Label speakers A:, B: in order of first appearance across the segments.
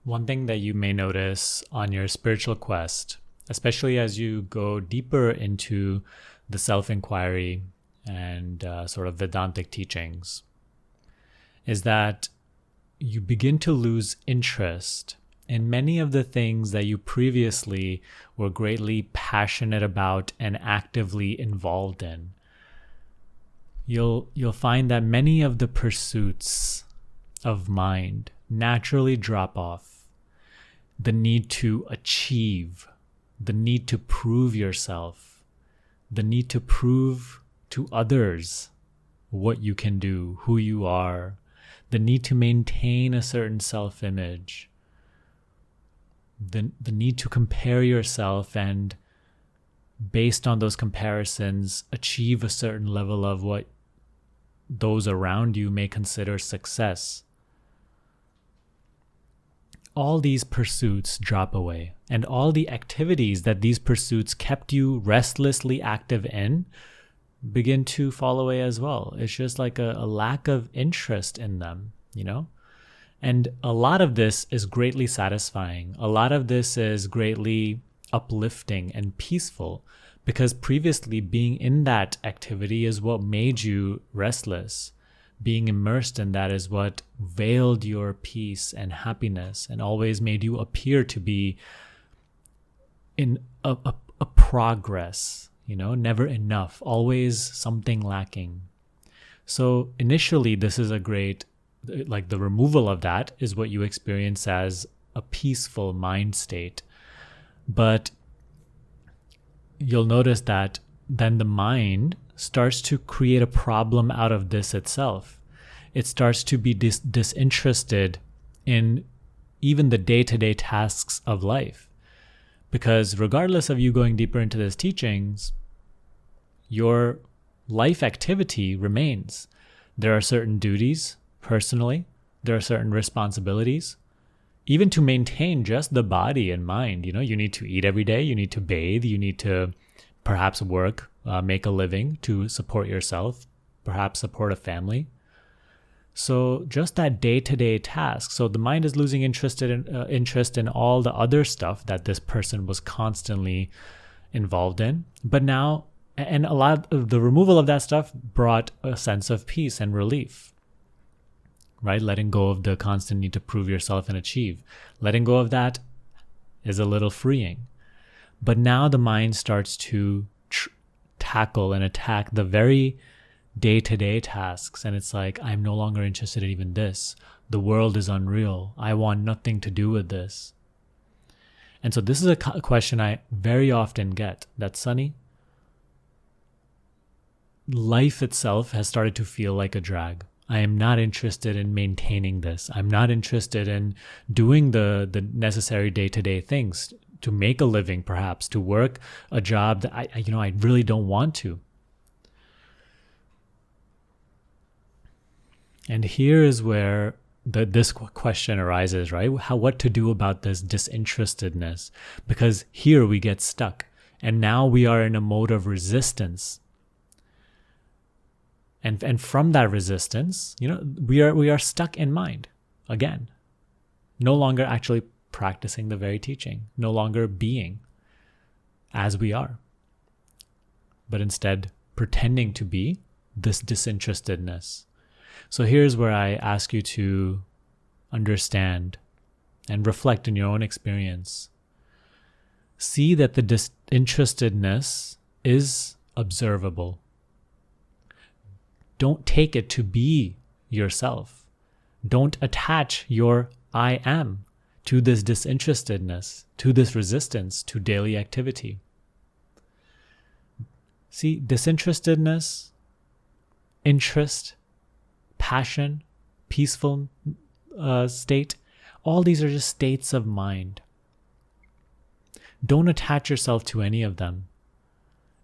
A: One thing that you may notice on your spiritual quest, especially as you go deeper into the self-inquiry and sort of Vedantic teachings, is that you begin to lose interest in many of the things that you previously were greatly passionate about and actively involved in. You'll find that many of the pursuits of mind naturally drop off. The need to achieve, the need to prove yourself, the need to prove to others what you can do, who you are, the need to maintain a certain self-image, the need to compare yourself and, based on those comparisons, achieve a certain level of what those around you may consider success. All these pursuits drop away, and all the activities that these pursuits kept you restlessly active in begin to fall away as well. It's just like a lack of interest in them, you know? And a lot of this is greatly satisfying. A lot of this is greatly uplifting and peaceful, because previously being in that activity is what made you restless. Being immersed in that is what veiled your peace and happiness and always made you appear to be in a progress, you know, never enough, always something lacking. So initially, this is a great, like the removal of that is what you experience as a peaceful mind state. But you'll notice that then the mind starts to create a problem out of this itself. It starts to be disinterested in even the day-to-day tasks of life. Because regardless of you going deeper into these teachings, your life activity remains. There are certain duties personally, there are certain responsibilities. Even to maintain just the body and mind, you know, you need to eat every day, you need to bathe, you need to perhaps work, make a living to support yourself, perhaps support a family. So just that day-to-day task. So the mind is losing interest in all the other stuff that this person was constantly involved in. But now, and a lot of the removal of that stuff brought a sense of peace and relief, right? Letting go of the constant need to prove yourself and achieve. Letting go of that is a little freeing. But now the mind starts to tackle and attack the very day-to-day tasks. And it's like, I'm no longer interested in even this. The world is unreal. I want nothing to do with this. And so this is a question I very often get, that Sunny, life itself has started to feel like a drag. I am not interested in maintaining this. I'm not interested in doing the necessary day-to-day things to make a living, perhaps, to work a job that I really don't want to. And here is where this question arises, right? What to do about this disinterestedness? Because here we get stuck, and now we are in a mode of resistance. And from that resistance, you know, we are stuck in mind again, no longer actually practicing the very teaching, no longer being as we are, but instead pretending to be this disinterestedness. So here's where I ask you to understand and reflect in your own experience. See that the disinterestedness is observable. Don't take it to be yourself. Don't attach your I am to this disinterestedness, to this resistance to daily activity. See, disinterestedness, interest, passion, peaceful state, all these are just states of mind. Don't attach yourself to any of them.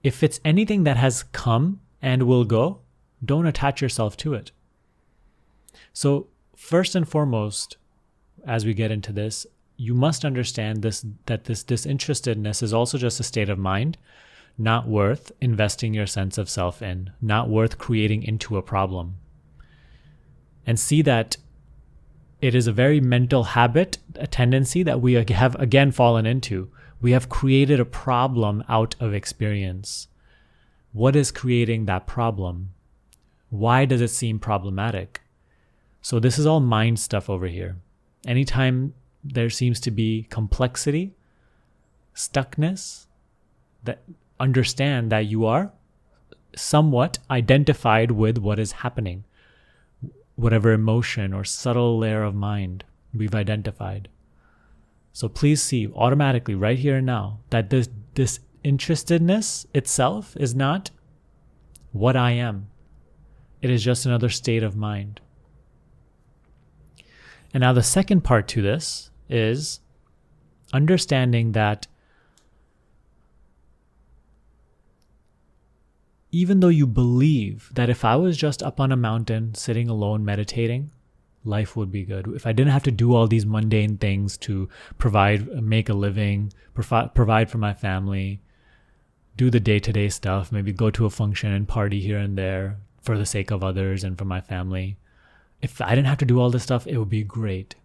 A: If it's anything that has come and will go, don't attach yourself to it. So first and foremost, as we get into this, you must understand that this disinterestedness is also just a state of mind, not worth investing your sense of self in, not worth creating into a problem. And see that it is a very mental habit, a tendency that we have again fallen into. We have created a problem out of experience. What is creating that problem? Why does it seem problematic? So this is all mind stuff over here. Anytime there seems to be complexity, stuckness, that understand that you are somewhat identified with what is happening, whatever emotion or subtle layer of mind we've identified. So please see automatically right here and now that this disinterestedness itself is not what I am. It is just another state of mind. And now the second part to this is understanding that even though you believe that if I was just up on a mountain, sitting alone, meditating, life would be good. If I didn't have to do all these mundane things to make a living, provide for my family, do the day-to-day stuff, maybe go to a function and party here and there for the sake of others and for my family. If I didn't have to do all this stuff, it would be great.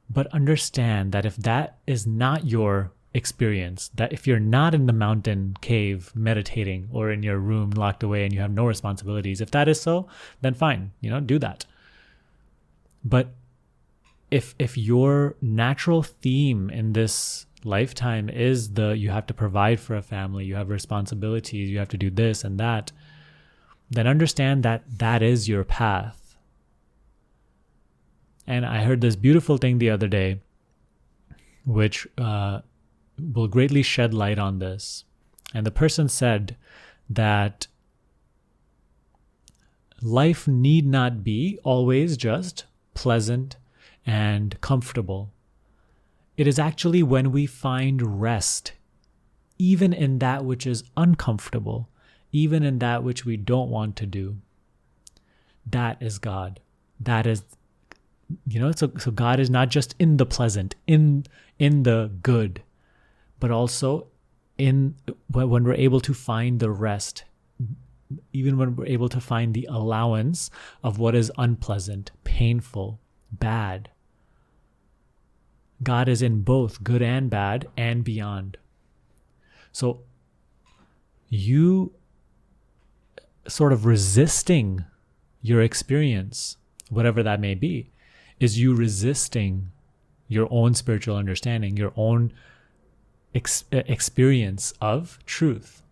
A: But understand that if that is not your experience, that if you're not in the mountain cave meditating or in your room locked away and you have no responsibilities, if that is so, then fine, do that. But if your natural theme in this lifetime is you have to provide for a family, you have responsibilities, you have to do this and that, then understand that that is your path. And I heard this beautiful thing the other day, which will greatly shed light on this. And the person said that life need not be always just pleasant and comfortable. It is actually when we find rest, even in that which is uncomfortable, even in that which we don't want to do. That is God. That is, so God is not just in the pleasant, in the good, but also when we're able to find the rest, even when we're able to find the allowance of what is unpleasant, painful, bad. God is in both good and bad and beyond. So you sort of resisting your experience, whatever that may be, is you resisting your own spiritual understanding, your own experience of truth,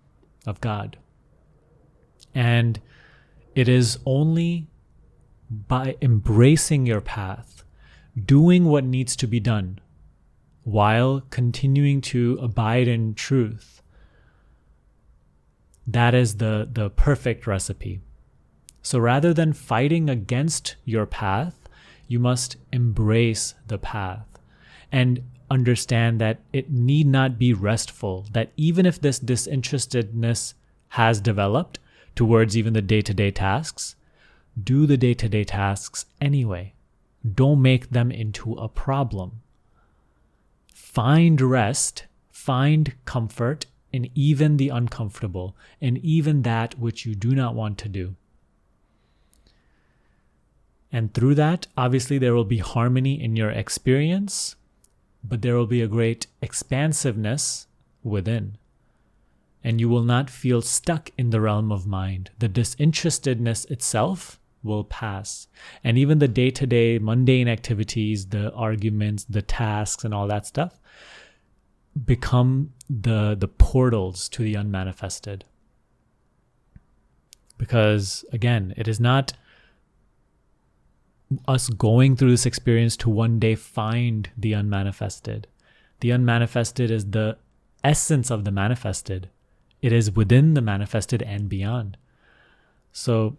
A: of God. And it is only by embracing your path, doing what needs to be done, while continuing to abide in truth, that is the perfect recipe. So rather than fighting against your path, you must embrace the path and understand that it need not be restful, that even if this disinterestedness has developed towards even the day-to-day tasks, do the day-to-day tasks anyway. Don't make them into a problem. Find rest, find comfort in even the uncomfortable, and even that which you do not want to do. And through that, obviously, there will be harmony in your experience, but there will be a great expansiveness within. And you will not feel stuck in the realm of mind. The disinterestedness itself will pass. And even the day-to-day mundane activities, the arguments, the tasks, and all that stuff become the portals to the unmanifested. Because, again, it is not us going through this experience to one day find the unmanifested. The unmanifested is the essence of the manifested. It is within the manifested and beyond. So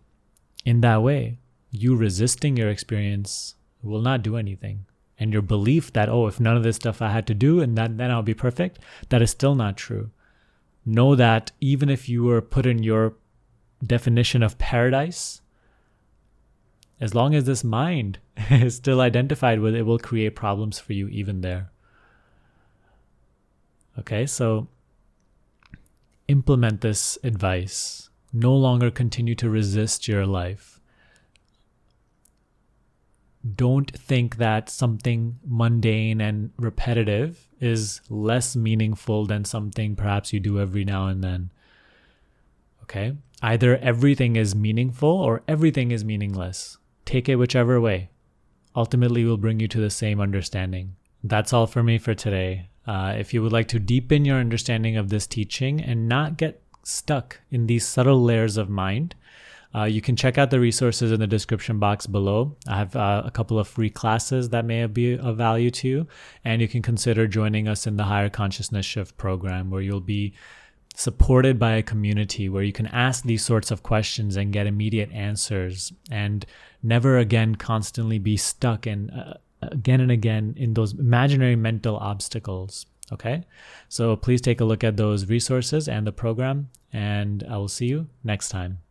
A: in that way, you resisting your experience will not do anything. And your belief that, if none of this stuff I had to do and then I'll be perfect, that is still not true. Know that even if you were put in your definition of paradise, as long as this mind is still identified with it, will create problems for you even there. Okay, so implement this advice. No longer continue to resist your life. don't think that something mundane and repetitive is less meaningful than something perhaps you do every now and then. Okay? Either everything is meaningful or everything is meaningless. Take it whichever way. Ultimately, will bring you to the same understanding. That's all for me for today. If you would like to deepen your understanding of this teaching and not get stuck in these subtle layers of mind, you can check out the resources in the description box below. I have a couple of free classes that may be of value to you, and you can consider joining us in the Higher Consciousness Shift program, where you'll be supported by a community where you can ask these sorts of questions and get immediate answers, and never again constantly be stuck in again and again in those imaginary mental obstacles. Okay, so please take a look at those resources and the program, and I will see you next time.